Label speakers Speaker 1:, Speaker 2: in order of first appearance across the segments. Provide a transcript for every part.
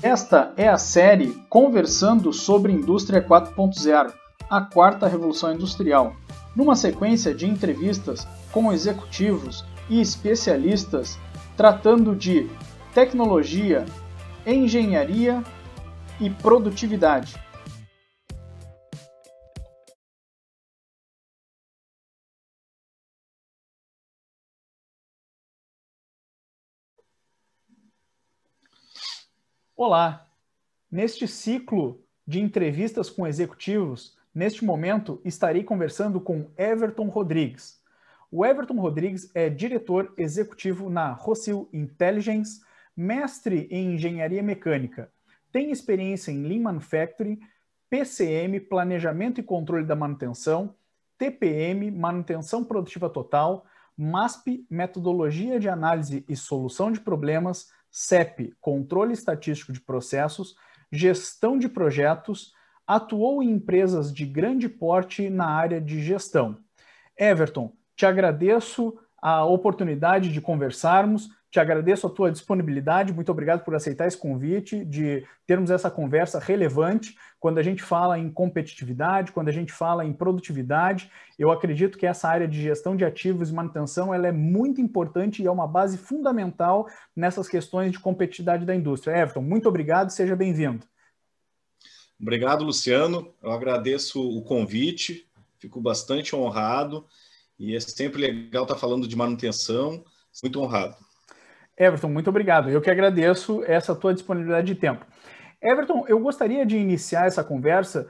Speaker 1: Esta é a série Conversando sobre Indústria 4.0, a quarta revolução industrial, numa sequência de entrevistas com executivos e especialistas tratando de tecnologia, engenharia e produtividade. Olá! Neste ciclo de entrevistas com executivos, neste momento estarei conversando com Everton Rodrigues. O Everton Rodrigues é diretor executivo na Rossil Intelligence, mestre em engenharia mecânica, tem experiência em Lean Manufacturing, PCM, planejamento e controle da manutenção, TPM, manutenção produtiva total, MASP, metodologia de análise e solução de problemas, CEP, controle estatístico de processos, gestão de projetos, atuou em empresas de grande porte na área de gestão. Everton, te agradeço a oportunidade de conversarmos, te agradeço a tua disponibilidade, muito obrigado por aceitar esse convite, de termos essa conversa relevante. Quando a gente fala em competitividade, quando a gente fala em produtividade, eu acredito que essa área de gestão de ativos e manutenção ela é muito importante e é uma base fundamental nessas questões de competitividade da indústria. Everton, muito obrigado, seja bem-vindo.
Speaker 2: Obrigado, Luciano. Eu agradeço o convite, fico bastante honrado e é sempre legal estar falando de manutenção, muito honrado.
Speaker 1: Everton, muito obrigado. Eu que agradeço essa tua disponibilidade de tempo. Everton, eu gostaria de iniciar essa conversa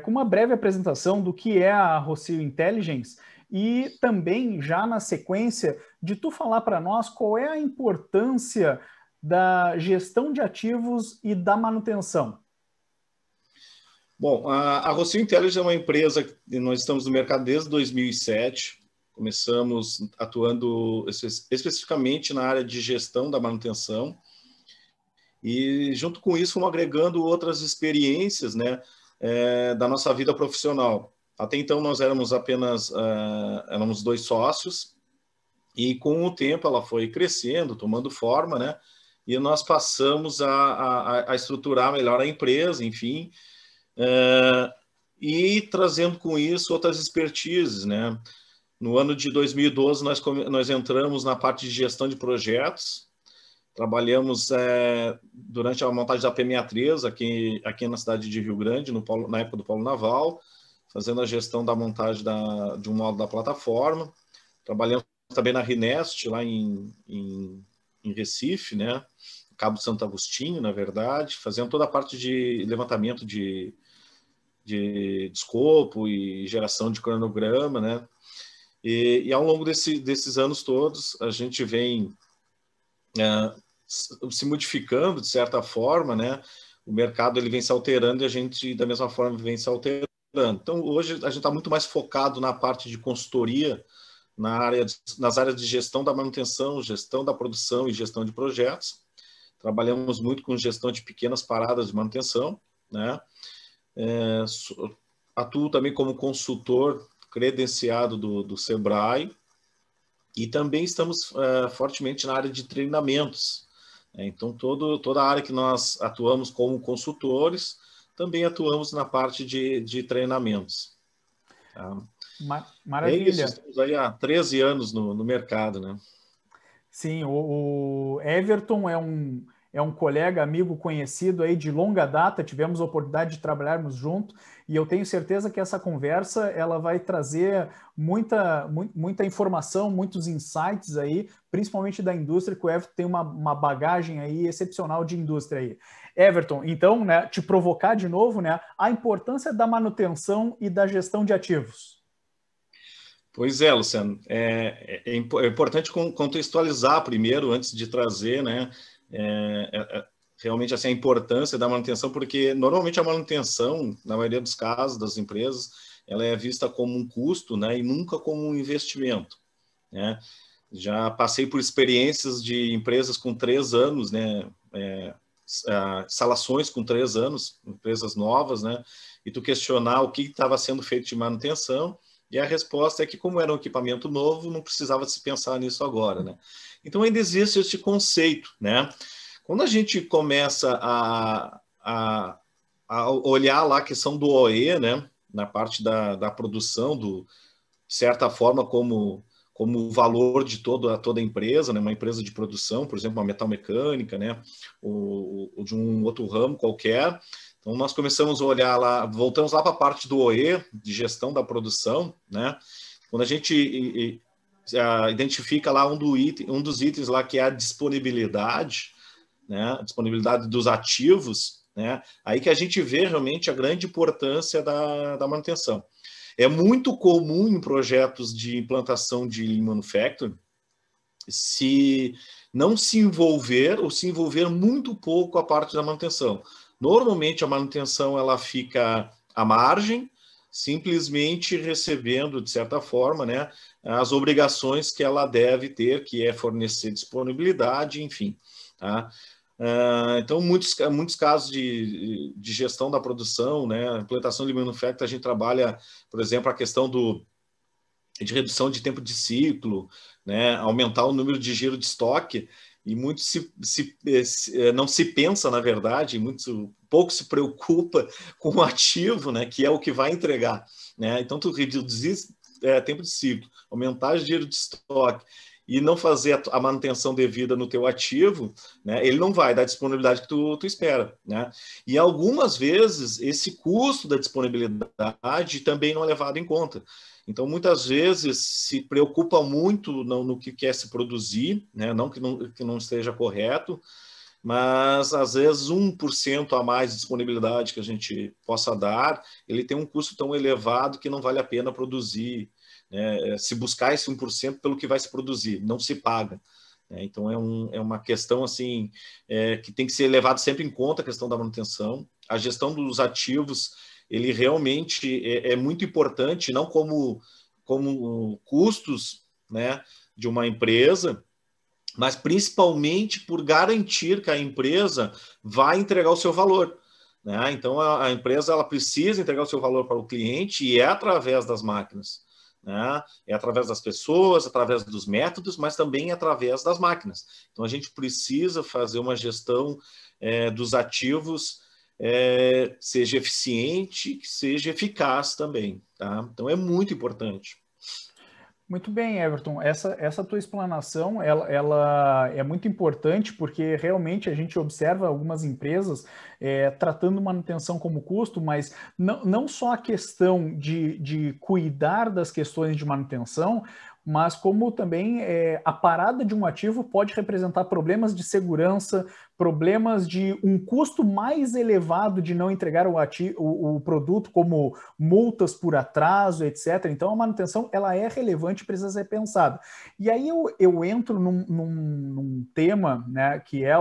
Speaker 1: com uma breve apresentação do que é a Rossil Intelligence e também, já na sequência, de tu falar para nós qual é a importância da gestão de ativos e da manutenção.
Speaker 2: Bom, a Rossil Intelligence é uma empresa que nós estamos no mercado desde 2007. Começamos atuando especificamente na área de gestão da manutenção e, junto com isso, fomos agregando outras experiências, né, da nossa vida profissional. Até então, nós éramos apenas éramos 2 sócios e, com o tempo, ela foi crescendo, tomando forma, né, e nós passamos a estruturar melhor a empresa, enfim, e trazendo com isso outras expertises, né. No ano de 2012, nós entramos na parte de gestão de projetos, trabalhamos durante a montagem da P63, aqui na cidade de Rio Grande, na época do Polo Naval, fazendo a gestão da montagem de um módulo da plataforma. Trabalhamos também na Rinest, lá em Recife, né? Cabo Santo Agostinho, na verdade, fazendo toda a parte de levantamento de escopo e geração de cronograma, né? E ao longo desses anos todos, a gente vem se modificando, de certa forma, né? O mercado ele vem se alterando e a gente, da mesma forma, vem se alterando. Então, hoje, a gente está muito mais focado na parte de consultoria, nas áreas de gestão da manutenção, gestão da produção e gestão de projetos. Trabalhamos muito com gestão de pequenas paradas de manutenção, né? Atuo também como consultor credenciado do Sebrae e também estamos fortemente na área de treinamentos. Então, toda a área que nós atuamos como consultores, também atuamos na parte de treinamentos. Tá?
Speaker 1: Maravilha.
Speaker 2: É isso, estamos aí há 13 anos no mercado, né?
Speaker 1: Sim, o Everton é um colega, amigo, conhecido aí de longa data, tivemos a oportunidade de trabalharmos junto e eu tenho certeza que essa conversa ela vai trazer muita informação, muitos insights aí, principalmente da indústria, que o Everton tem uma bagagem aí excepcional de indústria aí. Everton, então, né, te provocar de novo, né, a importância da manutenção e da gestão de ativos.
Speaker 2: Pois é, Luciano. É importante contextualizar primeiro, antes de trazer, né, realmente assim, a importância da manutenção, porque normalmente a manutenção, na maioria dos casos das empresas, ela é vista como um custo, né, e nunca como um investimento, né? Já passei por experiências de empresas com 3 anos, né, instalações com 3 anos, empresas novas, né, e tu questionar o que estava sendo feito de manutenção. E a resposta é que, como era um equipamento novo, não precisava se pensar nisso agora, né? Então, ainda existe esse conceito, né? Quando a gente começa a olhar lá a questão do OE, né, na parte da produção, de certa forma, como o valor de toda a empresa, né, uma empresa de produção, por exemplo, uma metalmecânica, né, ou de um outro ramo qualquer. Então, nós começamos a olhar lá, voltamos lá para a parte do OE, de gestão da produção, né, quando a gente identifica lá um dos itens lá, que é a disponibilidade, né, a disponibilidade dos ativos, né, aí que a gente vê realmente a grande importância da manutenção. É muito comum em projetos de implantação de Lean Manufacturing se não se envolver ou se envolver muito pouco a parte da manutenção. Normalmente a manutenção ela fica à margem, simplesmente recebendo, de certa forma, né, as obrigações que ela deve ter, que é fornecer disponibilidade, enfim. Tá? Então, muitos casos de gestão da produção, né, implantação de manufacturing, a gente trabalha, por exemplo, a questão de redução de tempo de ciclo, né, aumentar o número de giro de estoque, e muito não se pensa, na verdade, pouco se preocupa com o ativo, né, que é o que vai entregar. Né? Então, tu reduzir tempo de ciclo, aumentar o giro de estoque, e não fazer a manutenção devida no teu ativo, né, ele não vai dar a disponibilidade que tu espera. Né? E algumas vezes esse custo da disponibilidade também não é levado em conta. Então, muitas vezes se preocupa muito no que quer se produzir, né? Não que não esteja correto, mas às vezes 1% a mais de disponibilidade que a gente possa dar, ele tem um custo tão elevado que não vale a pena produzir. Né? Se buscar esse 1% pelo que vai se produzir, não se paga. Então, é uma questão assim, que tem que ser levado sempre em conta, a questão da manutenção. A gestão dos ativos, ele realmente é muito importante, não como custos, né, de uma empresa, mas principalmente por garantir que a empresa vai entregar o seu valor. Né? Então, a empresa ela precisa entregar o seu valor para o cliente e é através das máquinas. Né? É através das pessoas, através dos métodos, mas também através das máquinas. Então, a gente precisa fazer uma gestão dos ativos seja eficiente, que seja eficaz também. Tá? Então, é muito importante.
Speaker 1: Muito bem, Everton. Essa tua explanação, ela é muito importante porque realmente a gente observa algumas empresas tratando manutenção como custo, mas não só a questão de cuidar das questões de manutenção, mas como também a parada de um ativo pode representar problemas de segurança, problemas de um custo mais elevado de não entregar o produto, como multas por atraso, etc. Então, a manutenção ela é relevante e precisa ser pensada. E aí eu entro num tema, né, que é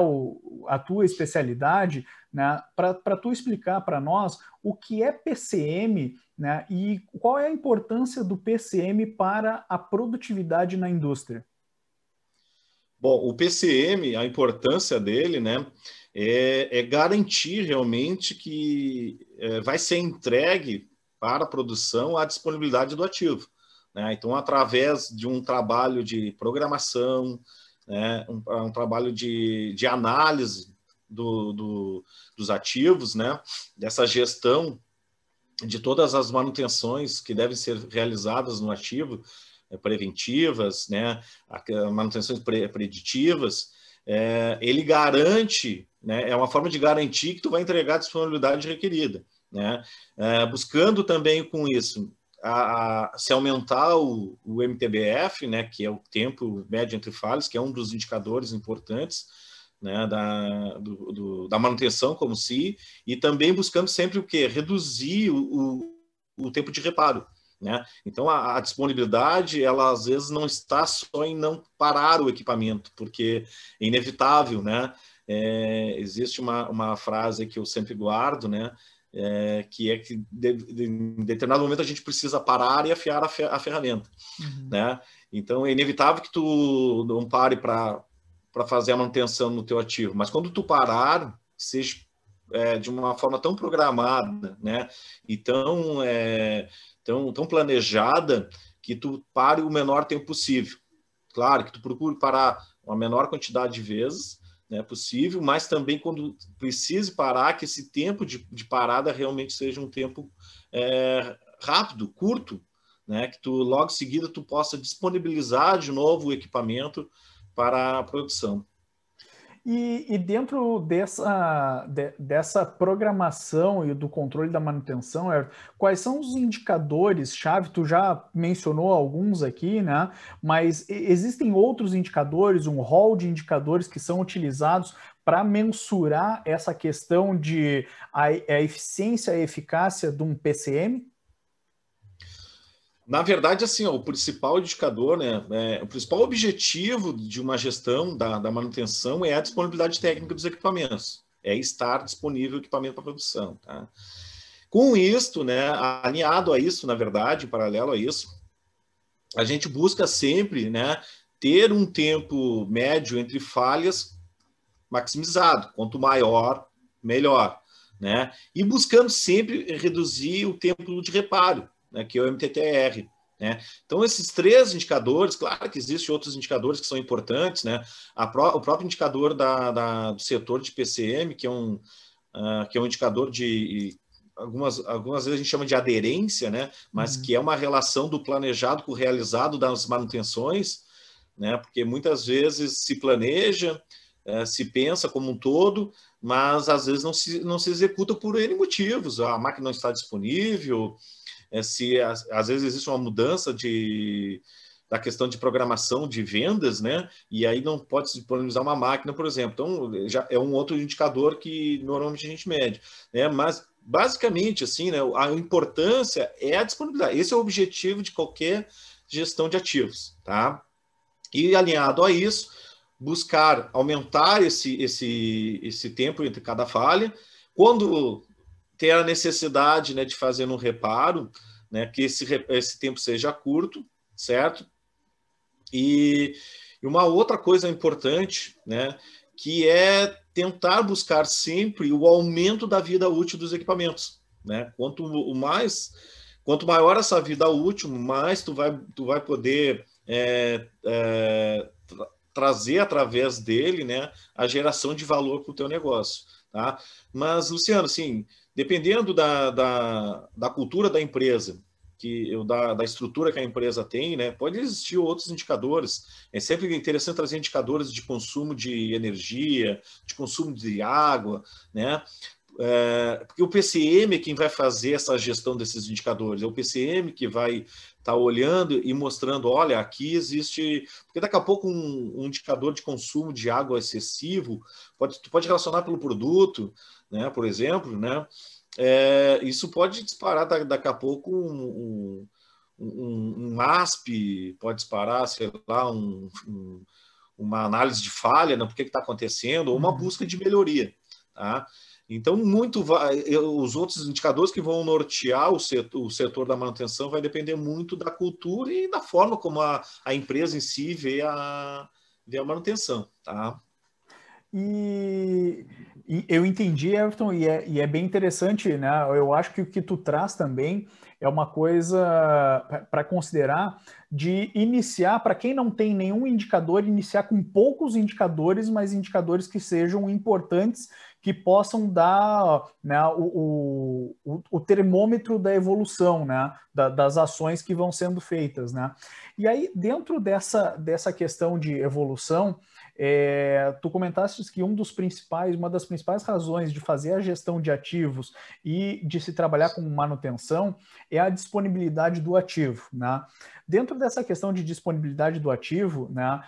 Speaker 1: a tua especialidade, né, para tu explicar para nós o que é PCM, né, e qual é a importância do PCM para a produtividade na indústria.
Speaker 2: Bom, o PCM, a importância dele, né, é garantir realmente que vai ser entregue para a produção a disponibilidade do ativo. Né? Então, através de um trabalho de programação, né, um trabalho de análise dos ativos, né, dessa gestão de todas as manutenções que devem ser realizadas no ativo, preventivas, né, manutenções preditivas, ele garante, né, é uma forma de garantir que tu vai entregar a disponibilidade requerida, né, buscando também com isso se aumentar o MTBF, né, que é o tempo médio entre falhas, que é um dos indicadores importantes, né, da manutenção como se, e também buscando sempre o quê? Reduzir o tempo de reparo. Né? Então, a disponibilidade, ela às vezes não está só em não parar o equipamento, porque é inevitável, né? Existe uma frase que eu sempre guardo, né? Que é que em determinado momento a gente precisa parar e afiar a ferramenta. Uhum. Né? Então, é inevitável que tu não pare para fazer a manutenção no teu ativo, mas quando tu parar, seja de uma forma tão programada, né? E tão planejada que tu pare o menor tempo possível. Claro que tu procure parar uma menor quantidade de vezes, né, possível, mas também quando precise parar, que esse tempo de parada realmente seja um tempo rápido, curto, né, que tu logo em seguida tu possa disponibilizar de novo o equipamento para a produção.
Speaker 1: E dentro dessa programação e do controle da manutenção, quais são os indicadores-chave? Tu já mencionou alguns aqui, né? Mas existem outros indicadores, um rol de indicadores que são utilizados para mensurar essa questão de a eficiência e eficácia de um PCM?
Speaker 2: Na verdade, assim, ó, o principal indicador, né, o principal objetivo de uma gestão da manutenção é a disponibilidade técnica dos equipamentos, é estar disponível o equipamento para produção. Tá? Com isso, né, alinhado a isso, na verdade, em paralelo a isso, a gente busca sempre, né, ter um tempo médio entre falhas maximizado, quanto maior, melhor. Né? E buscando sempre reduzir o tempo de reparo, né, que é o MTTR. Né? Então, esses 3 indicadores, claro que existem outros indicadores que são importantes, né? O próprio indicador do setor de PCM, que é um indicador de... Algumas vezes a gente chama de aderência, né? Mas que é uma relação do planejado com o realizado das manutenções, né? Porque muitas vezes se planeja, se pensa como um todo, mas às vezes não se executa por N motivos. A máquina não está disponível, às vezes existe uma mudança da questão de programação de vendas, né? E aí não pode se disponibilizar uma máquina, por exemplo. Então, já é um outro indicador que normalmente a gente mede. Né? Mas, basicamente, assim, né, a importância é a disponibilidade. Esse é o objetivo de qualquer gestão de ativos. Tá? E, alinhado a isso, buscar aumentar esse tempo entre cada falha. Quando ter a necessidade, né, de fazer um reparo, né, que esse tempo seja curto, certo? E uma outra coisa importante, né, que é tentar buscar sempre o aumento da vida útil dos equipamentos. Né? Quanto maior essa vida útil, mais tu vai poder trazer através dele, né, a geração de valor para o teu negócio. Tá? Mas, Luciano, assim, dependendo da cultura da empresa, da estrutura que a empresa tem, né, pode existir outros indicadores. É sempre interessante trazer indicadores de consumo de energia, de consumo de água, né? Porque o PCM é quem vai fazer essa gestão desses indicadores, é o PCM que vai estar olhando e mostrando, olha, aqui existe... Porque daqui a pouco um indicador de consumo de água excessivo, tu pode relacionar pelo produto, né, por exemplo, né? Isso pode disparar daqui a pouco um MASP, pode disparar, sei lá, uma análise de falha, né, por que está acontecendo, ou uma busca de melhoria. Tá? Então, os outros indicadores que vão nortear o setor da manutenção vai depender muito da cultura e da forma como a empresa em si vê a manutenção. Tá?
Speaker 1: E eu entendi, Everton, e é bem interessante, né? Eu acho que o que tu traz também é uma coisa para considerar de iniciar, para quem não tem nenhum indicador, iniciar com poucos indicadores, mas indicadores que sejam importantes, que possam dar, né, o termômetro da evolução, né, das ações que vão sendo feitas. Né? E aí, dentro dessa questão de evolução, tu comentaste que uma das principais razões de fazer a gestão de ativos e de se trabalhar com manutenção é a disponibilidade do ativo. Né? Dentro dessa questão de disponibilidade do ativo, né,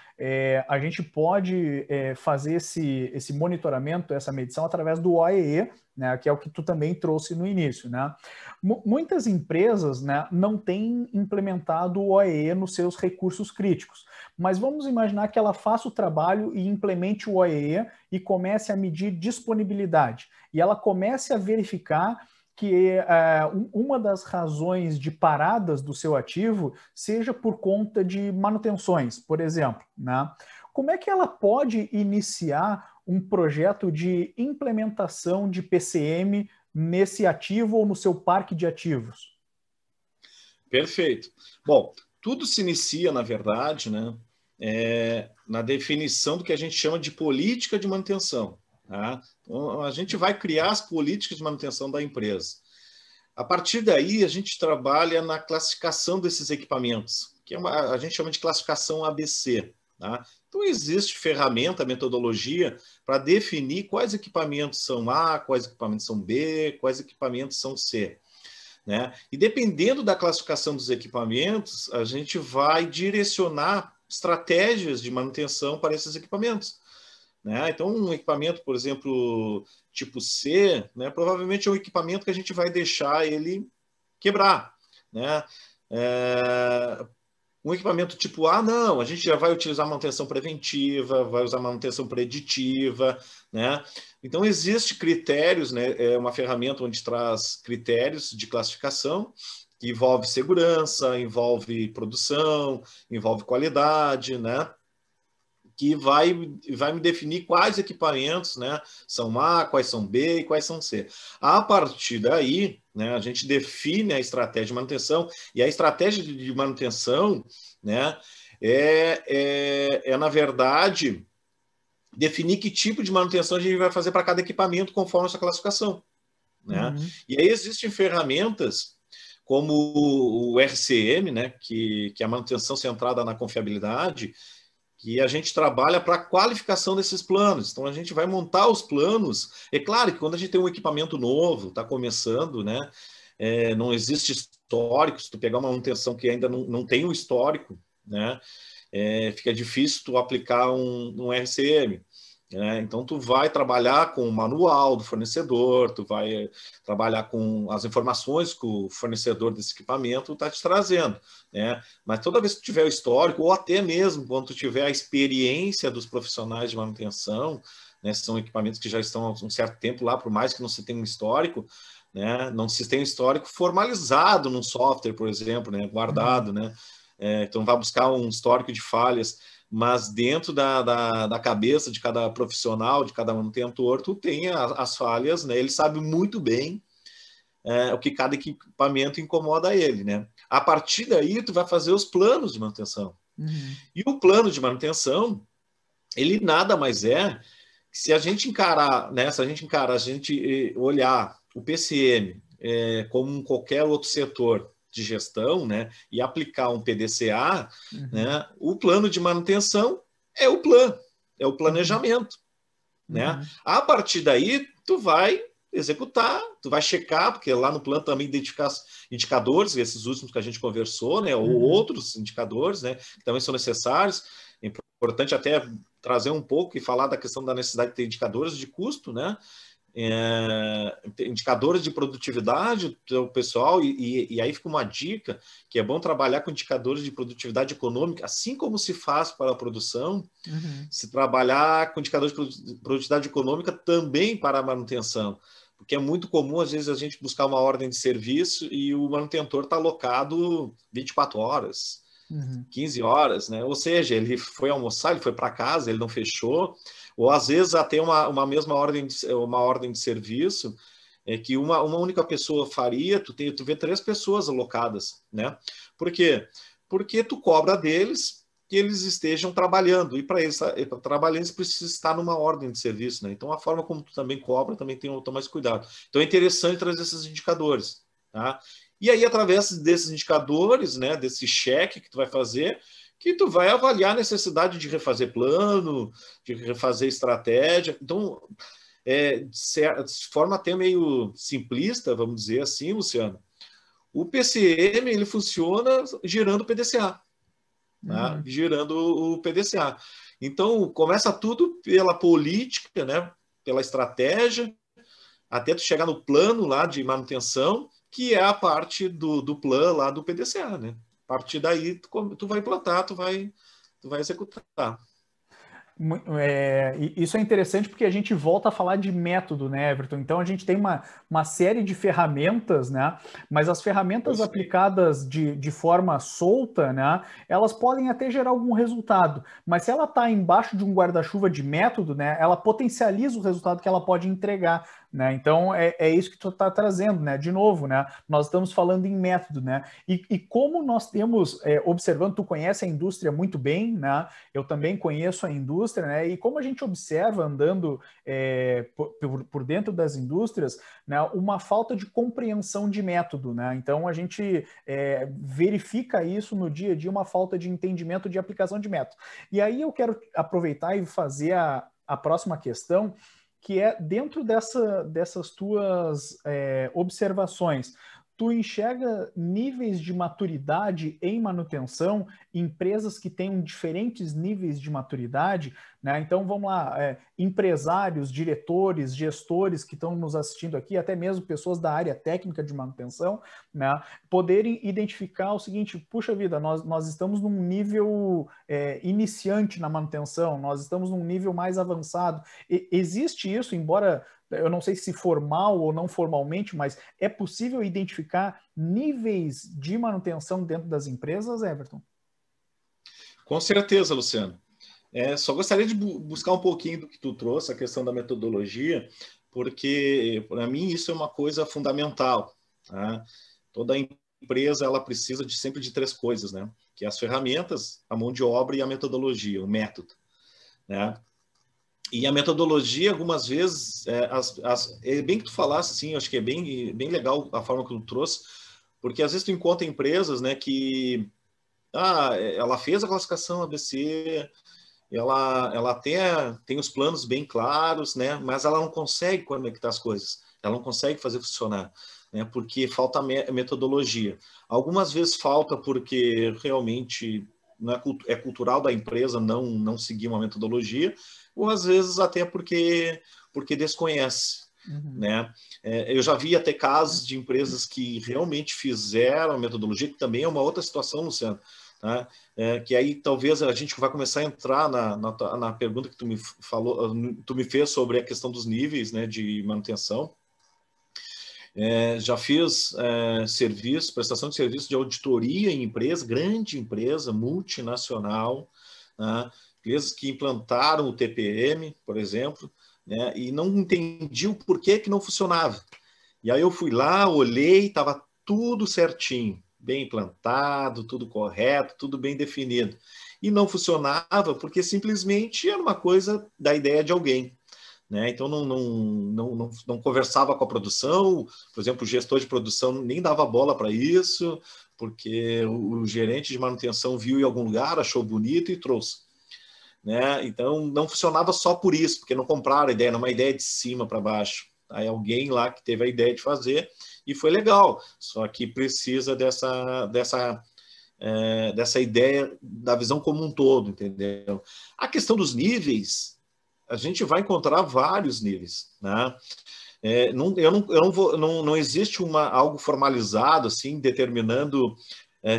Speaker 1: a gente pode fazer esse monitoramento, essa medição através do OEE, né, que é o que tu também trouxe no início. Né? Muitas empresas, né, não têm implementado o OEE nos seus recursos críticos, mas vamos imaginar que ela faça o trabalho e implemente o OEE e comece a medir disponibilidade. E ela comece a verificar que uma das razões de paradas do seu ativo seja por conta de manutenções, por exemplo. Né? Como é que ela pode iniciar um projeto de implementação de PCM nesse ativo ou no seu parque de ativos?
Speaker 2: Perfeito. Bom, tudo se inicia, na verdade, né, na definição do que a gente chama de política de manutenção. Tá? Então, a gente vai criar as políticas de manutenção da empresa. A partir daí, a gente trabalha na classificação desses equipamentos, que a gente chama de classificação ABC. Tá? Então, existe ferramenta, metodologia, para definir quais equipamentos são A, quais equipamentos são B, quais equipamentos são C. Né? E dependendo da classificação dos equipamentos, a gente vai direcionar estratégias de manutenção para esses equipamentos. Né? Então, um equipamento, por exemplo, tipo C, né, provavelmente é um equipamento que a gente vai deixar ele quebrar. Né? Um equipamento tipo A, não, a gente já vai utilizar manutenção preventiva, vai usar manutenção preditiva, né? Então, existem critérios, né? É uma ferramenta onde traz critérios de classificação, que envolve segurança, envolve produção, envolve qualidade, né? Que vai me definir quais equipamentos, né, são A, quais são B e quais são C. A partir daí, né, a gente define a estratégia de manutenção, e a estratégia de manutenção, né, na verdade, definir que tipo de manutenção a gente vai fazer para cada equipamento conforme essa classificação. Né? Uhum. E aí existem ferramentas como o RCM, né, que é a manutenção centrada na confiabilidade, que a gente trabalha para a qualificação desses planos. Então, a gente vai montar os planos. É claro que quando a gente tem um equipamento novo, está começando, né, não existe histórico. Se tu pegar uma manutenção que ainda não tem um histórico, né, fica difícil tu aplicar um RCM. Né? Então, tu vai trabalhar com o manual do fornecedor, tu vai trabalhar com as informações que o fornecedor desse equipamento está te trazendo. Né? Mas toda vez que tu tiver o histórico, ou até mesmo quando tu tiver a experiência dos profissionais de manutenção, né? São equipamentos que já estão há um certo tempo lá, por mais que não se tenha um histórico, né? Não se tenha um histórico formalizado num software, por exemplo, né? Guardado, né? Então, vai buscar um histórico de falhas, mas dentro da cabeça de cada profissional, de cada manutentor, tu tem as falhas, né? Ele sabe muito bem o que cada equipamento incomoda ele, né? A partir daí, tu vai fazer os planos de manutenção. Uhum. E o plano de manutenção, ele nada mais é que se a gente encarar, né? Se a gente olhar o PCM como qualquer outro setor de gestão, né, e aplicar um PDCA, uhum. Né, o plano de manutenção é o plano, é o planejamento. Uhum. Né? A partir daí, tu vai executar, tu vai checar, porque lá no plano também identificar indicadores, esses últimos que a gente conversou, né, ou outros indicadores, né, que também são necessários. É importante até trazer um pouco e falar da questão da necessidade de ter indicadores de custo, né, indicadores de produtividade do pessoal, e aí fica uma dica que é bom trabalhar com indicadores de produtividade econômica, assim como se faz para a produção, se trabalhar com indicadores de produtividade econômica também para a manutenção, porque é muito comum às vezes a gente buscar uma ordem de serviço e o manutentor está alocado 24 horas, 15 horas, né? Ou seja, ele foi almoçar, ele foi para casa, ele não fechou, ou às vezes até uma mesma ordem de serviço que uma única pessoa faria, tu vê 3 pessoas alocadas, né? Por quê? Porque tu cobra deles que eles estejam trabalhando, e para eles trabalhar eles precisam estar numa ordem de serviço, né? Então a forma como tu também cobra também tem que tomar mais cuidado. Então é interessante trazer esses indicadores, tá? E aí, através desses indicadores, né, desse cheque que tu vai fazer, que tu vai avaliar a necessidade de refazer plano, de refazer estratégia. Então, de forma até meio simplista, vamos dizer assim, Luciano, o PCM ele funciona gerando o PDCA, tá? Gerando o PDCA. Então, começa tudo pela política, né, pela estratégia, até tu chegar no plano lá de manutenção, que é a parte do plano lá do PDCA, né? A partir daí, tu vai implantar, tu vai executar.
Speaker 1: Isso é interessante porque a gente volta a falar de método, né, Everton? Então a gente tem uma série de ferramentas, né? Mas as ferramentas aplicadas de forma solta, né? Elas podem até gerar algum resultado, mas se ela está embaixo de um guarda-chuva de método, né? Ela potencializa o resultado que ela pode entregar né? Então, é isso que tu está trazendo, né? De novo, né? Nós estamos falando em método, né? E como nós temos, observando, tu conhece a indústria muito bem, né? Eu também conheço a indústria, né? E como a gente observa andando por dentro das indústrias, né? Uma falta de compreensão de método, né? Então, a gente verifica isso no dia a dia, uma falta de entendimento de aplicação de método. E aí eu quero aproveitar e fazer a próxima questão, que é dentro dessas tuas observações, tu enxerga níveis de maturidade em manutenção, empresas que tenham diferentes níveis de maturidade, né? Então vamos lá, empresários, diretores, gestores que estão nos assistindo aqui, até mesmo pessoas da área técnica de manutenção, né? Poderem identificar o seguinte: puxa vida, nós estamos num nível iniciante na manutenção, nós estamos num nível mais avançado. Existe isso, embora eu não sei se formal ou não formalmente, mas é possível identificar níveis de manutenção dentro das empresas, Everton?
Speaker 2: Com certeza, Luciano. Só gostaria de buscar um pouquinho do que tu trouxe, a questão da metodologia, porque, para mim, isso é uma coisa fundamental. Tá? Toda empresa ela precisa sempre de 3 coisas, né? Que é as ferramentas, a mão de obra e a metodologia, o método. Né? E a metodologia, algumas vezes, é bem que tu falasse, assim, eu acho que é bem legal a forma que tu trouxe, porque às vezes tu encontra empresas, né, que ela fez a classificação ABC, ela até tem os planos bem claros, né, mas ela não consegue conectar as coisas, ela não consegue fazer funcionar, né, porque falta metodologia. Algumas vezes falta porque realmente não é cultural da empresa não seguir uma metodologia, ou às vezes até porque desconhece.
Speaker 1: Uhum.
Speaker 2: Né? Eu já vi até casos de empresas que realmente fizeram a metodologia, que também é uma outra situação, Luciano, tá? Que aí talvez a gente vai começar a entrar na pergunta que tu me falou, tu me fez sobre a questão dos níveis, né, de manutenção. Já fiz prestação de serviço de auditoria em empresa, grande empresa, multinacional, né? Empresas que implantaram o TPM, por exemplo, né? E não entendi o porquê que não funcionava. E aí eu fui lá, olhei, estava tudo certinho, bem implantado, tudo correto, tudo bem definido. E não funcionava porque simplesmente era uma coisa da ideia de alguém. Né? Então, não conversava com a produção, por exemplo, o gestor de produção nem dava bola para isso, porque o gerente de manutenção viu em algum lugar, achou bonito e trouxe. Né? Então, não funcionava só por isso, porque não compraram a ideia, era uma ideia de cima para baixo. Aí alguém lá que teve a ideia de fazer e foi legal, só que precisa dessa ideia, da visão como um todo, entendeu? A questão dos níveis, a gente vai encontrar vários níveis, né? Não existe algo formalizado assim determinando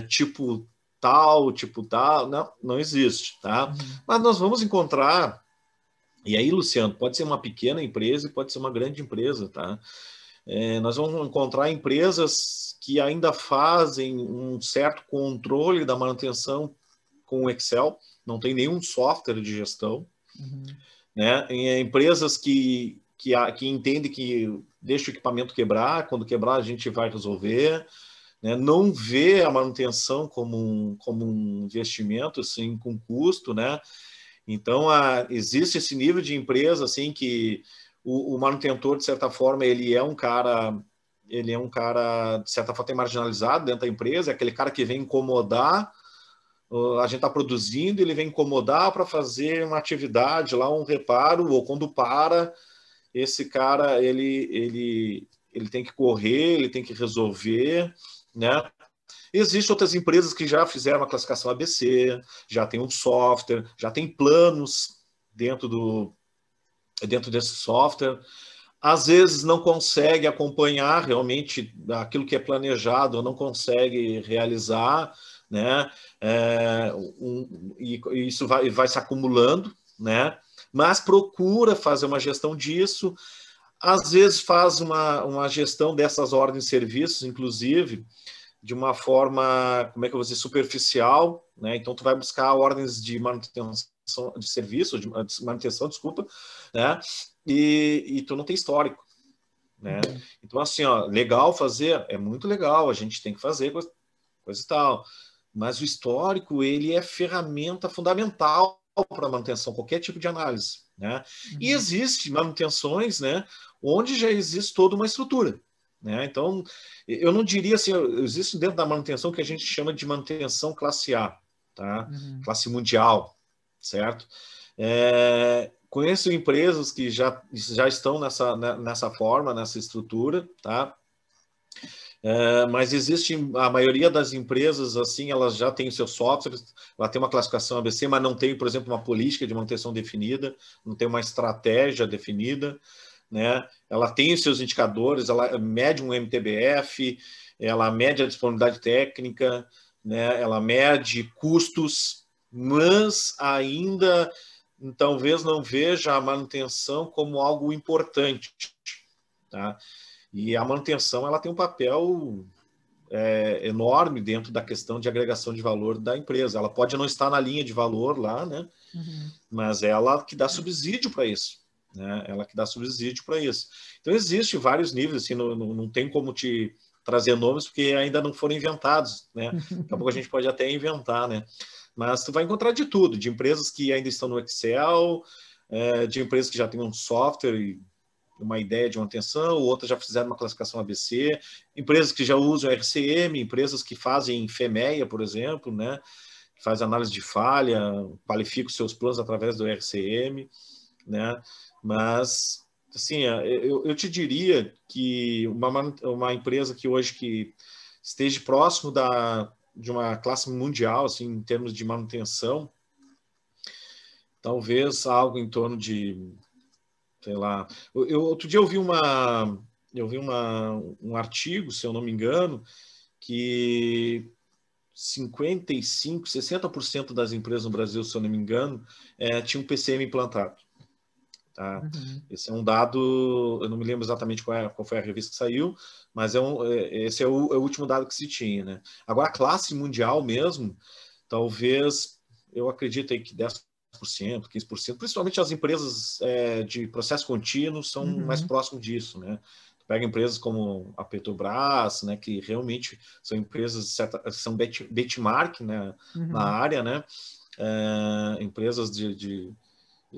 Speaker 2: tipo tal, não existe, tá?
Speaker 1: Uhum.
Speaker 2: Mas nós vamos encontrar, e aí, Luciano, pode ser uma pequena empresa e pode ser uma grande empresa, tá? Nós vamos encontrar empresas que ainda fazem um certo controle da manutenção com o Excel, não tem nenhum software de gestão,
Speaker 1: Uhum.
Speaker 2: né? Em empresas que entendem que deixa o equipamento quebrar, quando quebrar a gente vai resolver, né? Não vê a manutenção como um investimento, assim, com custo, né? Então, existe esse nível de empresa, assim, que o manutentor, de certa forma, ele é um cara, de certa forma, marginalizado dentro da empresa, é aquele cara que vem incomodar. A gente está produzindo, ele vem incomodar para fazer uma atividade lá, um reparo, ou quando para, esse cara, ele tem que correr, ele tem que resolver, né? Existem outras empresas que já fizeram a classificação ABC, já tem um software, já tem planos dentro desse software. Às vezes não consegue acompanhar realmente aquilo que é planejado, não consegue realizar, né? E isso vai se acumulando, né? Mas procura fazer uma gestão disso. Às vezes faz uma gestão dessas ordens de serviços, inclusive, de uma forma, como é que eu vou dizer, superficial, né? Então tu vai buscar ordens de manutenção de serviço, de manutenção, desculpa, né? E tu não tem histórico, né? Então, assim, ó, legal fazer, é muito legal, a gente tem que fazer coisa e tal, mas o histórico, ele é ferramenta fundamental para manutenção, qualquer tipo de análise, né? E existe manutenções, né, onde já existe toda uma estrutura, né? Então, eu não diria assim, existe dentro da manutenção o que a gente chama de manutenção classe A, tá? Classe mundial, certo? Conheço empresas que já estão nessa forma, nessa estrutura, tá? Mas existe a maioria das empresas, assim, elas já têm seus softwares, ela tem uma classificação ABC, mas não tem, por exemplo, uma política de manutenção definida, não tem uma estratégia definida, né? Ela tem os seus indicadores, ela mede um MTBF, ela mede a disponibilidade técnica, né? Ela mede custos, mas ainda talvez não veja a manutenção como algo importante, tá? E a manutenção ela tem um papel enorme dentro da questão de agregação de valor da empresa. Ela pode não estar na linha de valor lá, né? Mas ela que dá subsídio para isso, né? Ela que dá subsídio para isso. Então, existe vários níveis, assim, não tem como te trazer nomes, porque ainda não foram inventados, né? Daqui a pouco a gente pode até inventar, né? Mas tu vai encontrar de tudo, de empresas que ainda estão no Excel, de empresas que já têm um software e uma ideia de manutenção, outras já fizeram uma classificação ABC, empresas que já usam RCM, empresas que fazem FEMEA, por exemplo, né? Que faz análise de falha, qualifica os seus planos através do RCM, né? Mas, assim, eu te diria que uma empresa que hoje que esteja próximo de uma classe mundial, assim, em termos de manutenção, talvez algo em torno de, sei lá, outro dia eu vi um artigo, se eu não me engano, que 55, 60% das empresas no Brasil, se eu não me engano, tinham PCM implantado. Tá? Esse é um dado, eu não me lembro exatamente qual foi a revista que saiu, mas esse é o último dado que se tinha. Né? Agora, a classe mundial mesmo, talvez, eu acredito aí que 10%, 15%, principalmente as empresas de processo contínuo são mais próximos disso. Né? Tu pega empresas como a Petrobras, né, que realmente são empresas, são benchmark, né, na área, né? Empresas de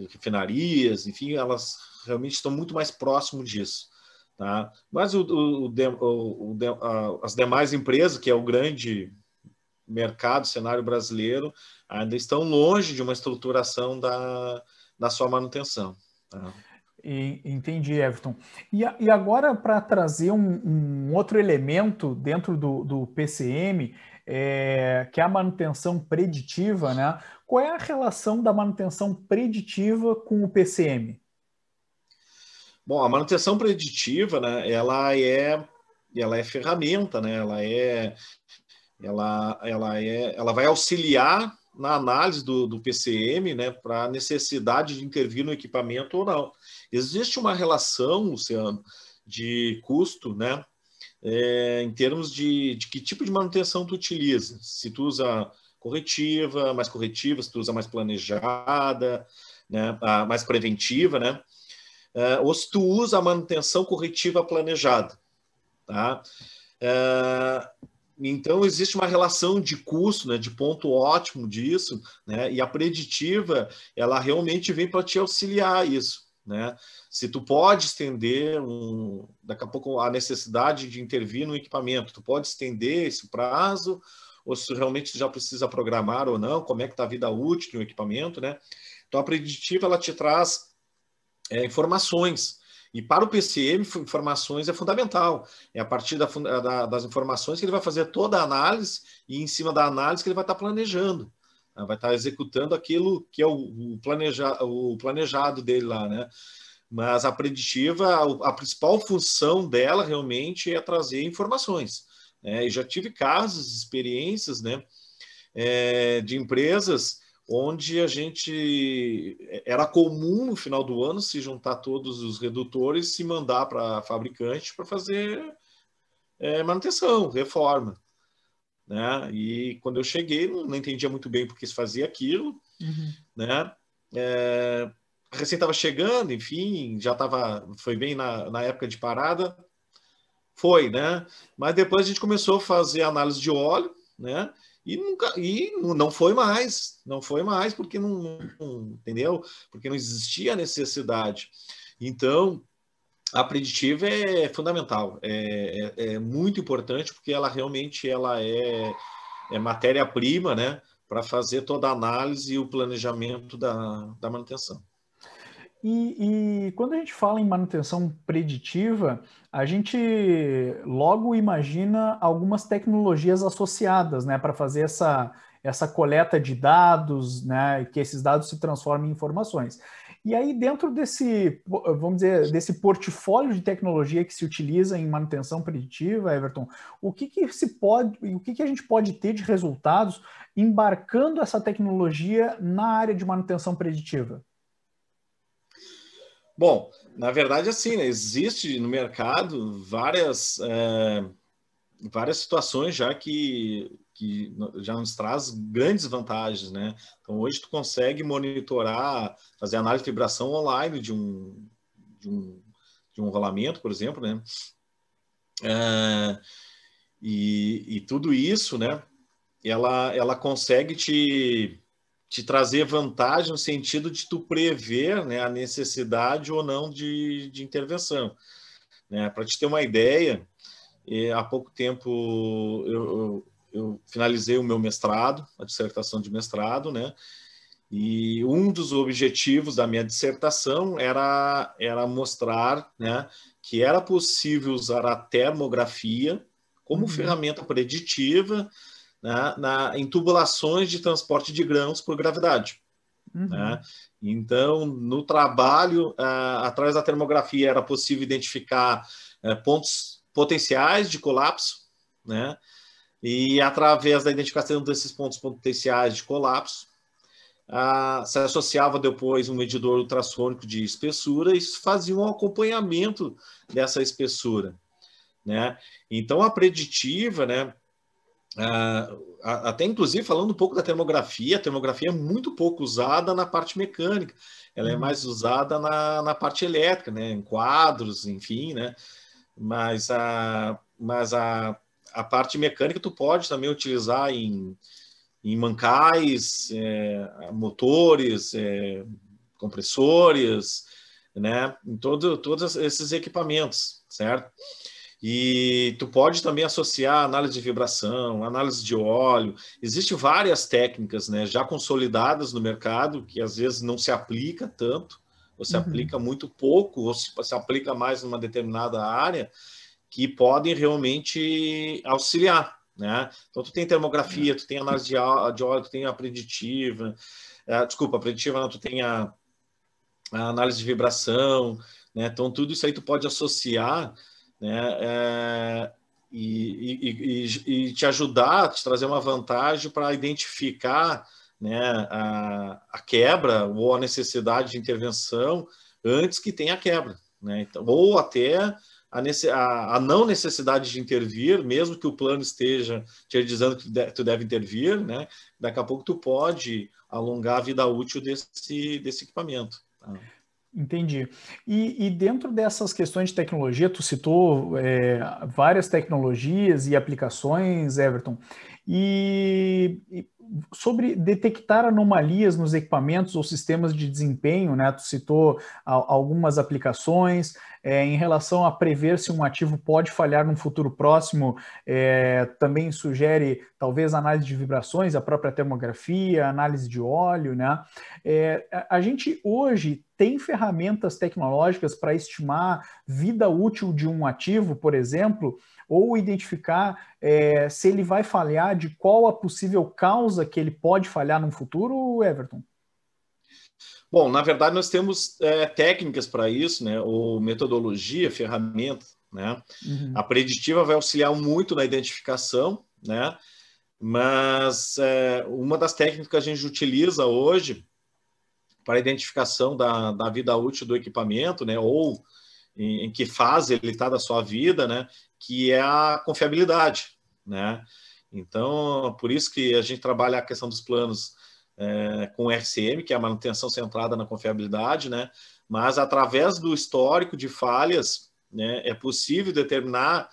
Speaker 2: refinarias, enfim, elas realmente estão muito mais próximo disso. Tá? Mas as demais empresas, que é o grande mercado, cenário brasileiro, ainda estão longe de uma estruturação da sua manutenção. Tá?
Speaker 1: Entendi, Everton. E agora, para trazer um outro elemento dentro do PCM, que é a manutenção preditiva, né? Qual é a relação da manutenção preditiva com o PCM?
Speaker 2: Bom, a manutenção preditiva, né, ela é ferramenta, né? Ela vai auxiliar na análise do PCM, né, para a necessidade de intervir no equipamento ou não. Existe uma relação, Luciano, de custo, né, em termos de que tipo de manutenção tu utiliza. Se tu usa mais corretiva, se tu usa mais planejada, né, mais preventiva, né, ou se tu usa a manutenção corretiva planejada. Tá? Então, existe uma relação de custo, né, de ponto ótimo disso, né, e a preditiva, ela realmente vem para te auxiliar isso. Né? Se tu pode estender, daqui a pouco, a necessidade de intervir no equipamento, tu pode estender esse prazo, ou se realmente tu já precisa programar ou não, como é que está a vida útil do equipamento. Né? Então, a preditiva, ela te traz informações. E para o PCM, informações é fundamental. É a partir das informações que ele vai fazer toda a análise e em cima da análise que ele vai estar planejando. Vai estar executando aquilo que é o planejado dele lá, né? Mas a preditiva, a principal função dela realmente é trazer informações. Né? E já tive casos, experiências, né, de empresas onde era comum no final do ano se juntar todos os redutores e se mandar para a fabricante para fazer manutenção, reforma. Né? E quando eu cheguei, não entendia muito bem porque se fazia aquilo. Né? recém estava chegando, enfim, foi bem na época de parada, né? Mas depois a gente começou a fazer análise de óleo, né? E não foi mais, porque entendeu? Porque não existia necessidade. Então, a preditiva é fundamental, é muito importante, porque ela realmente é matéria-prima, né? Para fazer toda a análise e o planejamento da manutenção.
Speaker 1: E quando a gente fala em manutenção preditiva, a gente logo imagina algumas tecnologias associadas, né, para fazer essa coleta de dados, né, que esses dados se transformem em informações. E aí, dentro desse, vamos dizer, desse portfólio de tecnologia que se utiliza em manutenção preditiva, Everton, o que a gente pode ter de resultados embarcando essa tecnologia na área de manutenção preditiva?
Speaker 2: Bom, na verdade, assim, né, existe no mercado várias situações já que já nos traz grandes vantagens, né? Então, hoje tu consegue monitorar, fazer análise de vibração online de um rolamento, por exemplo, né? E tudo isso, né? Ela consegue te trazer vantagem no sentido de tu prever, né, a necessidade ou não de intervenção, né? Para te ter uma ideia, há pouco tempo eu finalizei o meu mestrado, a dissertação de mestrado, né? E um dos objetivos da minha dissertação era mostrar, né, que era possível usar a termografia como ferramenta preditiva, né, em tubulações de transporte de grãos por gravidade. Né? Então, no trabalho, através da termografia, era possível identificar pontos potenciais de colapso, né? E através da identificação desses pontos potenciais de colapso, se associava depois um medidor ultrassônico de espessura e fazia um acompanhamento dessa espessura, né? Então, a preditiva, né? Até inclusive falando um pouco da termografia, a termografia é muito pouco usada na parte mecânica, ela é mais usada na parte elétrica, né? Em quadros, enfim, né? Mas a parte mecânica tu pode também utilizar em mancais, motores, compressores, né? Em todos esses equipamentos, certo? E tu pode também associar análise de vibração, análise de óleo. Existem várias técnicas, né, já consolidadas no mercado, que às vezes não se aplica tanto, ou se aplica muito pouco, ou se aplica mais numa determinada área, que podem realmente auxiliar, né? Então, tu tem termografia, tu tem análise de óleo, tu tem a preditiva, desculpa, a preditiva não, tu tem a análise de vibração, né? Então, tudo isso aí tu pode associar, né? E te ajudar, te trazer uma vantagem para identificar, né, a quebra ou a necessidade de intervenção antes que tenha a quebra, né? Então, ou até a não necessidade de intervir, mesmo que o plano esteja te dizendo que tu deve intervir, né? Daqui a pouco tu pode alongar a vida útil desse equipamento. Tá?
Speaker 1: Entendi. E dentro dessas questões de tecnologia, tu citou várias tecnologias e aplicações, Everton, e sobre detectar anomalias nos equipamentos ou sistemas de desempenho, né? Tu citou algumas aplicações em relação a prever se um ativo pode falhar num futuro próximo, também sugere talvez análise de vibrações, a própria termografia, análise de óleo, né? A gente hoje tem ferramentas tecnológicas para estimar vida útil de um ativo, por exemplo, ou identificar se ele vai falhar, de qual a possível causa que ele pode falhar no futuro, Everton?
Speaker 2: Bom, na verdade nós temos técnicas para isso, né? Ou metodologia, ferramenta, né? A preditiva vai auxiliar muito na identificação, né? Mas uma das técnicas que a gente utiliza hoje para a identificação da vida útil do equipamento, né? Ou em que fase ele está da sua vida, né? Que é a confiabilidade, né? Então, por isso que a gente trabalha a questão dos planos com RCM, que é a manutenção centrada na confiabilidade, né? Mas através do histórico de falhas, né, é possível determinar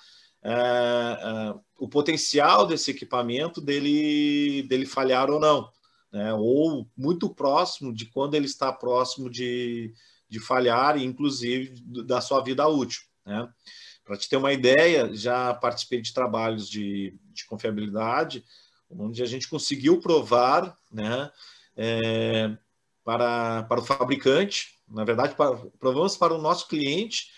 Speaker 2: o potencial desse equipamento dele falhar ou não, né? Ou muito próximo de quando ele está próximo de falhar, inclusive da sua vida útil, né? Para te ter uma ideia, já participei de trabalhos de confiabilidade, onde a gente conseguiu provar, né, para o fabricante, na verdade, provamos para o nosso cliente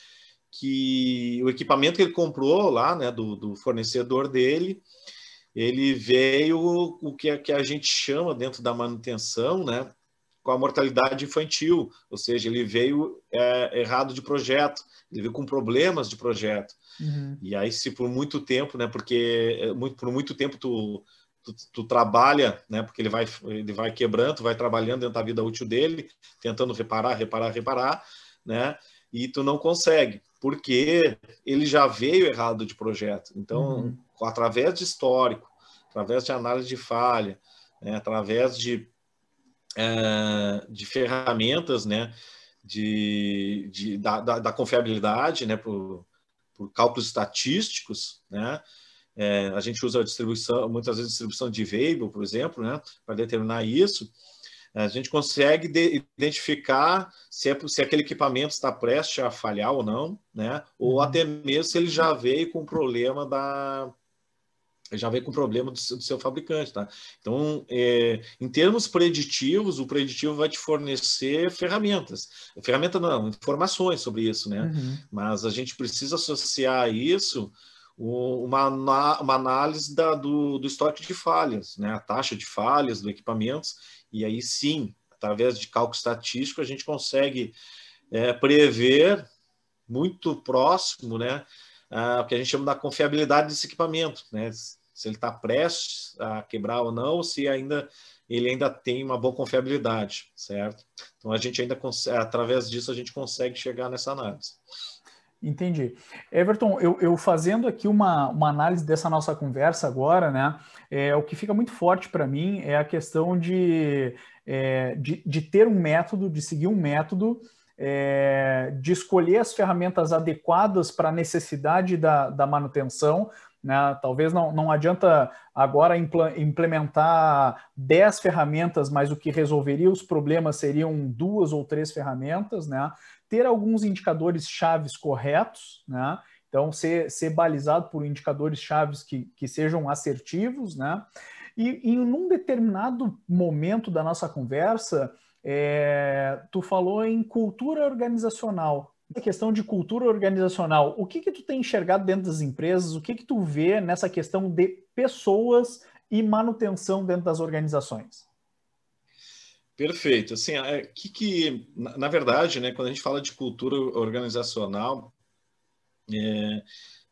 Speaker 2: que o equipamento que ele comprou lá, né, do fornecedor dele, ele veio o que a gente chama dentro da manutenção, né, com a mortalidade infantil, ou seja, ele veio errado de projeto, ele veio com problemas de projeto.
Speaker 1: Uhum.
Speaker 2: E aí, se por muito tempo, né, porque por muito tempo tu trabalha, né, porque ele vai quebrando, tu vai trabalhando dentro da vida útil dele, tentando reparar, né, e tu não consegue, porque ele já veio errado de projeto. Então, através de histórico, através de análise de falha, né, através de ferramentas, né, da confiabilidade, né, por cálculos estatísticos, né, a gente usa a distribuição, muitas vezes distribuição de Weibull, por exemplo, né, para determinar isso. A gente consegue identificar se aquele equipamento está prestes a falhar ou não, né, ou até mesmo se ele já veio com problema do seu fabricante, tá? Então, em termos preditivos, o preditivo vai te fornecer ferramenta não, informações sobre isso, né? Mas a gente precisa associar a isso uma análise do histórico de falhas, né? A taxa de falhas do equipamento, e aí sim, através de cálculo estatístico, a gente consegue prever muito próximo, né, o que a gente chama da confiabilidade desse equipamento, né? Se ele está prestes a quebrar ou não, ou se ele ainda tem uma boa confiabilidade, certo? Então a gente ainda através disso a gente consegue chegar nessa análise.
Speaker 1: Entendi. Everton, eu fazendo aqui uma análise dessa nossa conversa agora, né? O que fica muito forte para mim é a questão de ter um método, de seguir um método, de escolher as ferramentas adequadas para a necessidade da manutenção, né? Talvez não adianta agora implementar 10 ferramentas, mas o que resolveria os problemas seriam 2 ou 3 ferramentas, né? Ter alguns indicadores chaves corretos, né? Então, ser balizado por indicadores chaves que sejam assertivos, né? E num determinado momento da nossa conversa, tu falou em cultura organizacional. A questão de cultura organizacional, o que tu tem enxergado dentro das empresas? O que tu vê nessa questão de pessoas e manutenção dentro das organizações?
Speaker 2: Perfeito. Assim, na verdade, né, quando a gente fala de cultura organizacional, a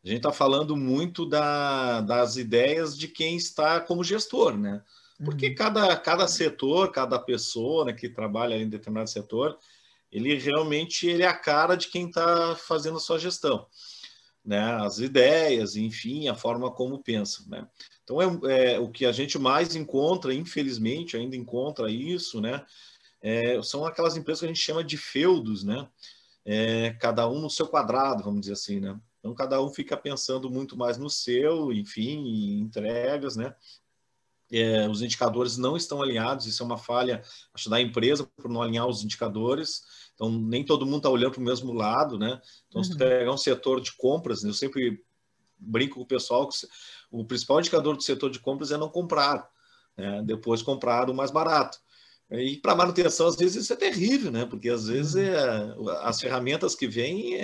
Speaker 2: gente está falando muito das ideias de quem está como gestor, né? Porque cada setor, cada pessoa, né, que trabalha em determinado setor, ele realmente é a cara de quem está fazendo a sua gestão, né? As ideias, enfim, a forma como pensa, né? Então, o que a gente mais encontra, infelizmente, ainda encontra isso, né? São aquelas empresas que a gente chama de feudos, né? Cada um no seu quadrado, vamos dizer assim, né? Então, cada um fica pensando muito mais no seu, enfim, em entregas, né? Os indicadores não estão alinhados, isso é uma falha, acho, da empresa por não alinhar os indicadores. Então, nem todo mundo está olhando para o mesmo lado, né? Então, se tu pegar um setor de compras, né, eu sempre brinco com o pessoal que o principal indicador do setor de compras é não comprar, né? Depois comprar o mais barato. E para manutenção, às vezes, isso é terrível, né? Porque às vezes as ferramentas que vêm,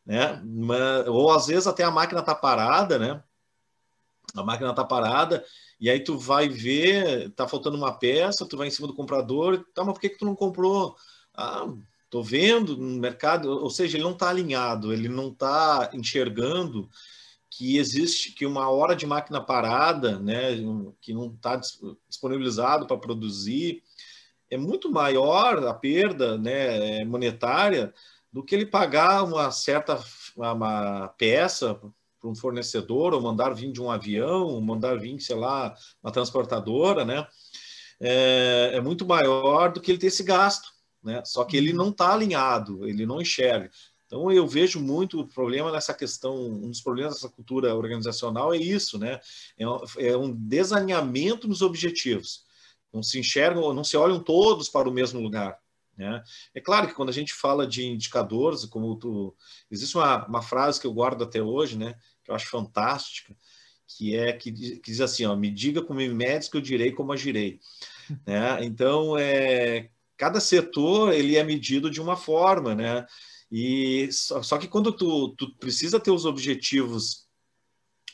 Speaker 2: né? Ou às vezes até a máquina está parada, né? A máquina está parada, e aí tu vai ver, tá faltando uma peça, tu vai em cima do comprador, tá, mas por que tu não comprou? Ah, tô vendo no mercado, ou seja, ele não está alinhado, ele não está enxergando que existe que uma hora de máquina parada, né, que não está disponibilizado para produzir, é muito maior a perda, né, monetária do que ele pagar uma peça para um fornecedor, ou mandar vir de um avião, ou mandar vir, sei lá, uma transportadora, né? é muito maior do que ele ter esse gasto, né? Só que ele não está alinhado, ele não enxerga. Então, eu vejo muito o problema nessa questão, um dos problemas dessa cultura organizacional é isso, né? É um desalinhamento nos objetivos. Não se enxergam, não se olham todos para o mesmo lugar, né? É claro que quando a gente fala de indicadores, existe uma frase que eu guardo até hoje, né? Que eu acho fantástica, que diz assim, ó, me diga como me medes que eu direi como agirei, né? Então, cada setor ele é medido de uma forma, né? E só que quando tu precisa ter os objetivos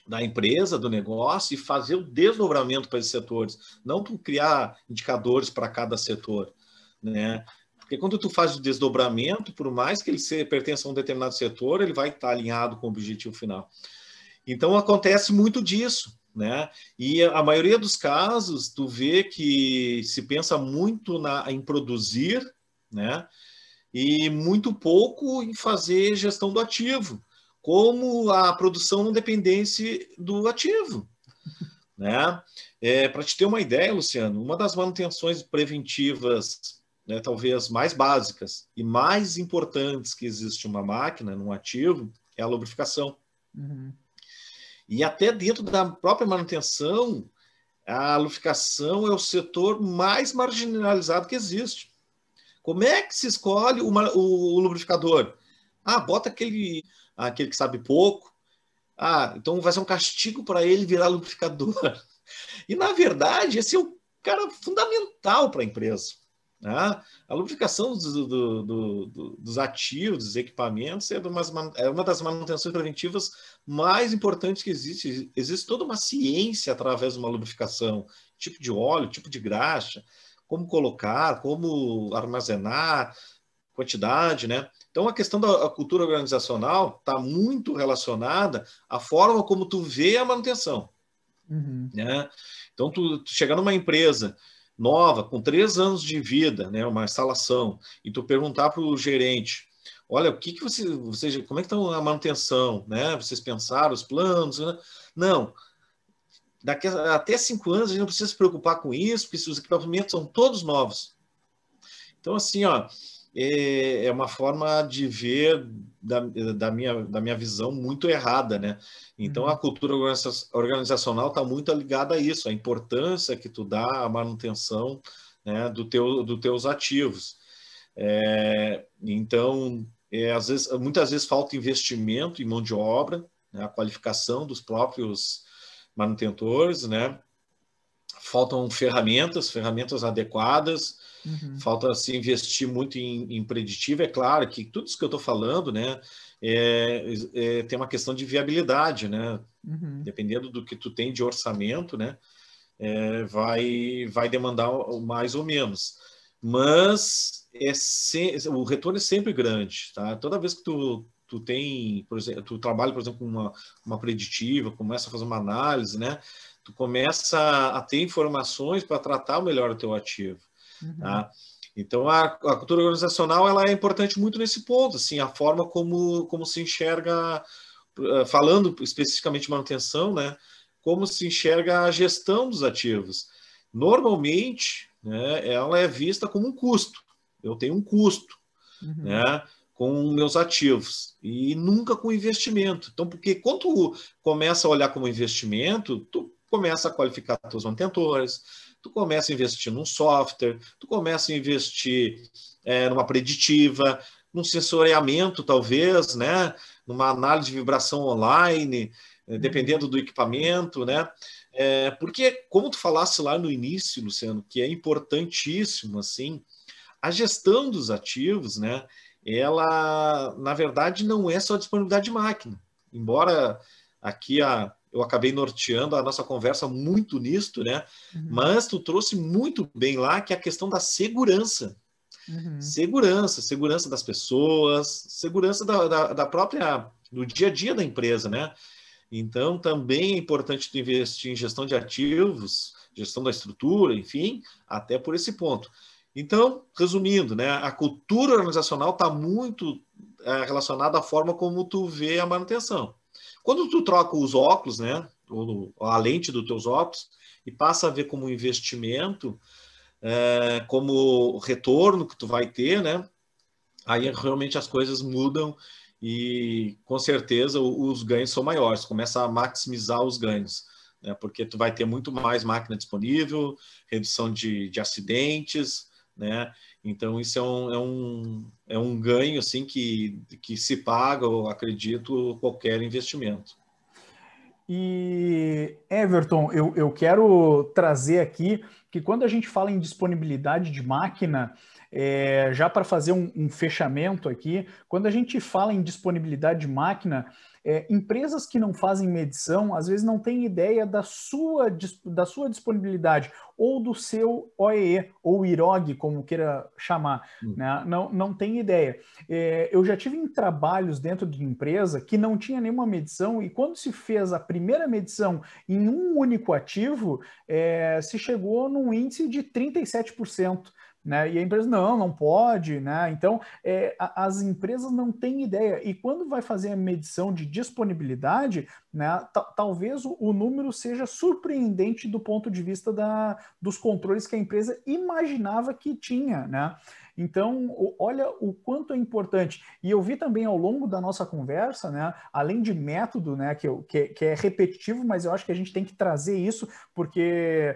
Speaker 2: da empresa, do negócio e fazer o desdobramento para esses setores, não tu criar indicadores para cada setor, né? Porque quando tu faz o desdobramento, por mais que ele pertença a um determinado setor, ele vai estar alinhado com o objetivo final. Então acontece muito disso, né? E a maioria dos casos, tu vê que se pensa muito em produzir, né? E muito pouco em fazer gestão do ativo, como a produção não dependesse do ativo, né? Para te ter uma ideia, Luciano, uma das manutenções preventivas, né, talvez mais básicas e mais importantes que existe uma máquina, num ativo, é a lubrificação.
Speaker 1: Uhum.
Speaker 2: E até dentro da própria manutenção, a lubrificação é o setor mais marginalizado que existe. Como é que se escolhe o lubrificador? Ah, bota aquele que sabe pouco. Ah, então vai ser um castigo para ele virar lubrificador. E, na verdade, esse é o cara fundamental para a empresa. Né? A lubrificação dos ativos, dos equipamentos, é uma das manutenções preventivas mais importantes que existe. Existe toda uma ciência através de uma lubrificação, tipo de óleo, tipo de graxa, como colocar, como armazenar, quantidade, né? Então, a questão da cultura organizacional está muito relacionada à forma como tu vê a manutenção.
Speaker 1: Uhum.
Speaker 2: Né? Então, tu chegar numa empresa nova, com 3 anos de vida, né, uma instalação, e tu perguntar para o gerente, olha, o que vocês, como é que está a manutenção, né? Vocês pensaram os planos? Né? Não, daqui até 5 anos a gente não precisa se preocupar com isso, porque os equipamentos são todos novos. Então, assim, ó, é uma forma de ver da minha visão muito errada, né? Então, a cultura organizacional está muito ligada a isso, a importância que tu dá à manutenção, né, dos teus ativos. Então, muitas vezes falta investimento em mão de obra, né, a qualificação dos próprios manutentores, né? Faltam ferramentas adequadas,
Speaker 1: Uhum.
Speaker 2: falta se investir muito em preditivo. É claro que tudo isso que eu estou falando, né, tem uma questão de viabilidade, né?
Speaker 1: Uhum.
Speaker 2: Dependendo do que tu tem de orçamento, né, vai demandar mais ou menos. Mas o retorno é sempre grande, tá? Toda vez que tu tem, por exemplo, tu trabalha, por exemplo, com uma preditiva, começa a fazer uma análise, né? Tu começa a ter informações para tratar melhor o teu ativo,
Speaker 1: Uhum.
Speaker 2: tá? Então, a cultura organizacional ela é importante muito nesse ponto, assim, a forma como se enxerga, falando especificamente de manutenção, né? Como se enxerga a gestão dos ativos. Normalmente, né, ela é vista como um custo. Eu tenho um custo,
Speaker 1: Uhum.
Speaker 2: né, com meus ativos e nunca com investimento. Então, porque quando tu começa a olhar como investimento, tu começa a qualificar teus mantentores, tu começa a investir num software, tu começa a investir numa preditiva, num sensoriamento, talvez, né, numa análise de vibração online, dependendo do equipamento, né? Porque, como tu falasse lá no início, Luciano, que é importantíssimo, assim, a gestão dos ativos, né? Ela, na verdade, não é só disponibilidade de máquina. Embora aqui eu acabei norteando a nossa conversa muito nisto, né?
Speaker 1: Uhum.
Speaker 2: Mas tu trouxe muito bem lá que é a questão da segurança.
Speaker 1: Uhum.
Speaker 2: Segurança das pessoas, segurança da própria, do dia a dia da empresa, né? Então, também é importante tu investir em gestão de ativos, gestão da estrutura, enfim, até por esse ponto. Então, resumindo, né, a cultura organizacional está muito relacionada à forma como tu vê a manutenção. Quando tu troca os óculos, né, ou a lente dos teus óculos, e passa a ver como um investimento, como retorno que tu vai ter, né? Aí realmente as coisas mudam e com certeza os ganhos são maiores, começa a maximizar os ganhos, né? Porque tu vai ter muito mais máquina disponível, redução de acidentes, né? Então isso é um ganho assim que se paga, eu acredito, qualquer investimento.
Speaker 1: E, Everton, eu quero trazer aqui que quando a gente fala em disponibilidade de máquina, já para fazer um fechamento aqui, quando a gente fala em disponibilidade de máquina, empresas que não fazem medição, às vezes não têm ideia da sua disponibilidade ou do seu OEE, ou IROG, como queira chamar, né? Não tem ideia. Eu já tive em trabalhos dentro de empresa que não tinha nenhuma medição e quando se fez a primeira medição em um único ativo, se chegou num índice de 37%. Né? E a empresa, não pode, né? Então, as empresas não têm ideia. E quando vai fazer a medição de disponibilidade, né, talvez o número seja surpreendente do ponto de vista dos controles que a empresa imaginava que tinha, né? Então, olha o quanto é importante. E eu vi também ao longo da nossa conversa, né, além de método, né, que é repetitivo, mas eu acho que a gente tem que trazer isso, porque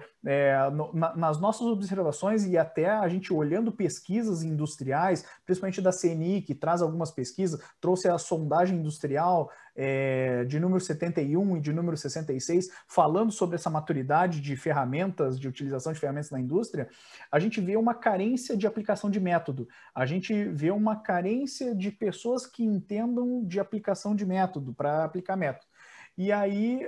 Speaker 1: nas nossas observações e até a gente olhando pesquisas industriais, principalmente da CNI, que traz algumas pesquisas, trouxe a sondagem industrial de número 71 e de número 66, falando sobre essa maturidade de ferramentas, de utilização de ferramentas na indústria, a gente vê uma carência de aplicação de método, a gente vê uma carência de pessoas que entendam de aplicação de método, para aplicar método. E aí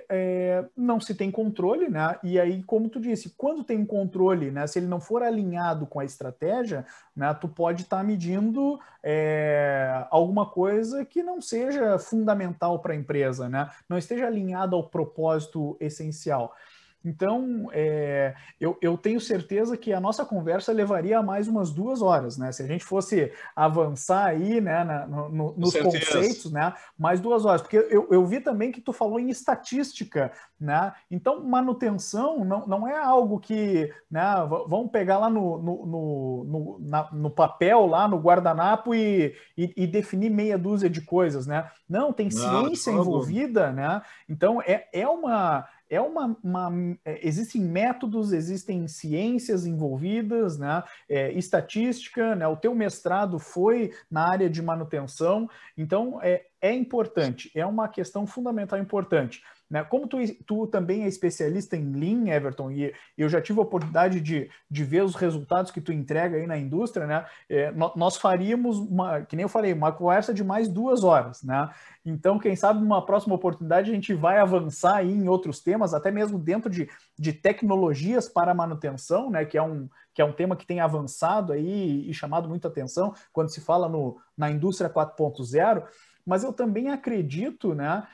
Speaker 1: não se tem controle, né? E aí, como tu disse, quando tem um controle, né? Se ele não for alinhado com a estratégia, né? Tu pode estar medindo alguma coisa que não seja fundamental para a empresa, né? Não esteja alinhado ao propósito essencial. Então, eu tenho certeza que a nossa conversa levaria a mais umas 2 horas, né? Se a gente fosse avançar aí, né, nos conceitos, né? Mais 2 horas. Porque eu vi também que tu falou em estatística, né? Então, manutenção não é algo que, né? Vamos pegar lá no papel, lá no guardanapo e definir meia dúzia de coisas, né? Não, tem ciência envolvida, né? Então, existem métodos, existem ciências envolvidas, né? Estatística, né? O teu mestrado foi na área de manutenção, então é importante, é uma questão fundamental importante. Né? Como tu também é especialista em Lean, Everton, e eu já tive a oportunidade de ver os resultados que tu entrega aí na indústria, né? Nós faríamos, que nem eu falei, uma conversa de mais 2 horas, né? Então, quem sabe, numa próxima oportunidade, a gente vai avançar aí em outros temas, até mesmo dentro de tecnologias para manutenção, né? Que é um tema que tem avançado aí e chamado muita atenção quando se fala na indústria 4.0. Mas eu também acredito, né,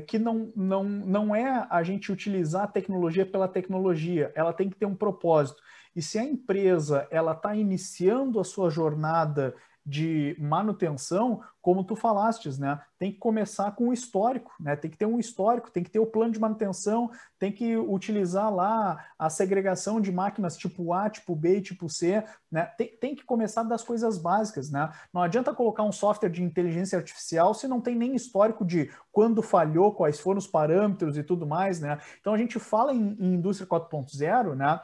Speaker 1: que não é a gente utilizar a tecnologia pela tecnologia, ela tem que ter um propósito. E se a empresa está iniciando a sua jornada de manutenção, como tu falastes, né? Tem que começar com o histórico, né? Tem que ter um histórico, tem que ter o plano de manutenção, tem que utilizar lá a segregação de máquinas tipo A, tipo B e tipo C, né? Tem que começar das coisas básicas, né? Não adianta colocar um software de inteligência artificial se não tem nem histórico de quando falhou, quais foram os parâmetros e tudo mais, né? Então a gente fala em indústria 4.0, né?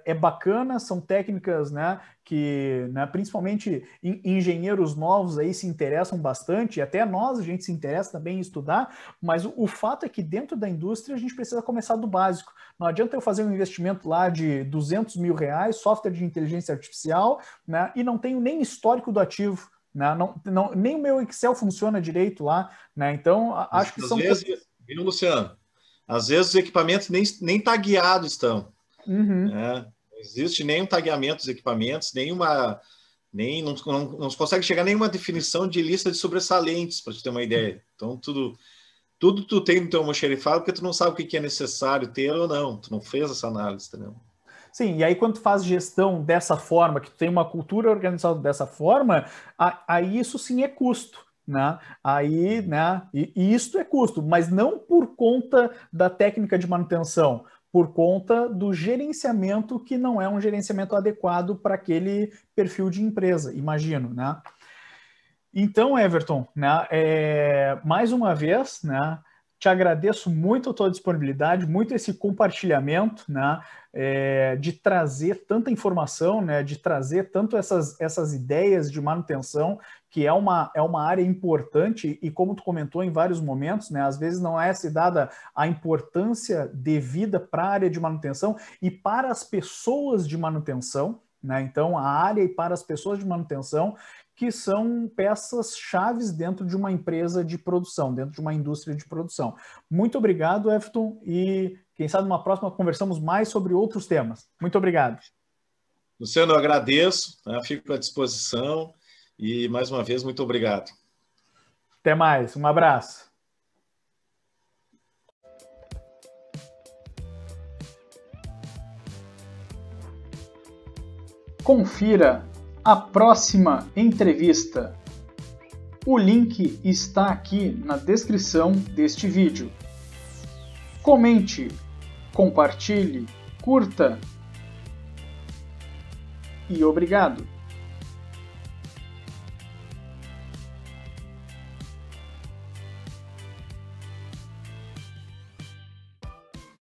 Speaker 1: É bacana, são técnicas, né, que, né, principalmente engenheiros novos aí se interessam bastante, e até nós a gente se interessa também em estudar, mas o fato é que dentro da indústria a gente precisa começar do básico. Não adianta eu fazer um investimento lá de R$200 mil, software de inteligência artificial, né, e não tenho nem histórico do ativo. Né? Nem o meu Excel funciona direito lá. Né? Então, acho que são...
Speaker 2: Às vezes, viu, Luciano? Às vezes os equipamentos nem tagueados estão.
Speaker 1: Uhum.
Speaker 2: Né? Não existe nenhum tagueamento dos equipamentos, não se consegue chegar a nenhuma definição de lista de sobressalentes, para te ter uma ideia. Então, tudo tu tem no teu almoxerifado porque tu não sabe o que é necessário ter ou não. Tu não fez essa análise, entendeu?
Speaker 1: Sim, e aí quando tu faz gestão dessa forma, que tu tem uma cultura organizada dessa forma, aí isso sim é custo. Né? Aí, né? E isto é custo, mas não por conta da técnica de manutenção, por conta do gerenciamento que não é um gerenciamento adequado para aquele perfil de empresa, imagino, né? Então, Everton, né, mais uma vez, né, te agradeço muito a tua disponibilidade, muito esse compartilhamento, né, de trazer tanta informação, né, de trazer tanto essas ideias de manutenção, que é uma área importante e, como tu comentou em vários momentos, né, às vezes não é se dada a importância devida para a área de manutenção e para as pessoas de manutenção, né, então a área e para as pessoas de manutenção, que são peças chaves dentro de uma empresa de produção, dentro de uma indústria de produção. Muito obrigado, Everton, e quem sabe numa próxima conversamos mais sobre outros temas. Muito obrigado.
Speaker 2: Luciano, eu agradeço, né? Fico à disposição e, mais uma vez, muito obrigado.
Speaker 1: Até mais, um abraço. Confira a próxima entrevista. O link está aqui na descrição deste vídeo. Comente, compartilhe, curta e obrigado!